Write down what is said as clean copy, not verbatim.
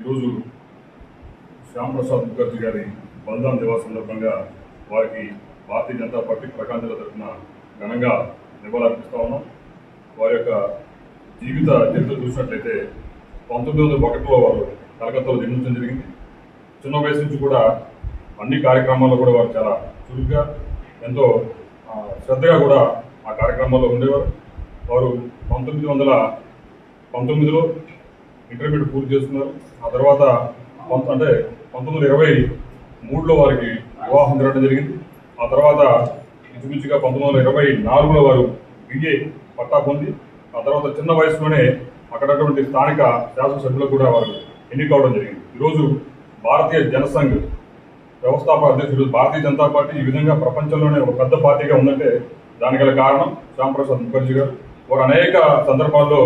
ఈరోజు శ్యాంప్రసాద్ ముఖర్జీ గారి బలిదాన దివస్ సందర్భంగా వారికి భారతీయ జనతా పార్టీ ప్రకాశం జిల్లా తరఫున ఘనంగా నివాళులర్పిస్తా ఉన్నాం. వారి యొక్క జీవిత చరిత్ర చూసినట్లయితే 1901లో వారు కలకత్తాలో జన్మించడం జరిగింది. చిన్న వయసు నుంచి కూడా అన్ని కార్యక్రమాల్లో కూడా వారు చాలా చురుగ్గా ఎంతో శ్రద్ధగా కూడా ఆ కార్యక్రమాల్లో ఉండేవారు. వారు 1919లో ఇంటర్మీడియట్ పూర్తి చేసుకున్నారు. ఆ తర్వాత 1923లో వారికి వివాహం జరగడం జరిగింది. ఆ తర్వాత ఇంచుమించుగా 1924లో వారు BA పట్టా పొంది ఆ తర్వాత చిన్న వయసులోనే అక్కడటువంటి స్థానిక శాసనసభ్యులకు కూడా వారు ఎన్నికవడం జరిగింది. ఈరోజు భారతీయ జనసంఘ్ వ్యవస్థాపక అధ్యక్షుడు భారతీయ జనతా పార్టీ ఈ విధంగా ప్రపంచంలోనే ఒక పెద్ద పార్టీగా ఉందంటే దానికి గల కారణం శ్యాంప్రసాద్ ముఖర్జీ గారు. వారు అనేక సందర్భాల్లో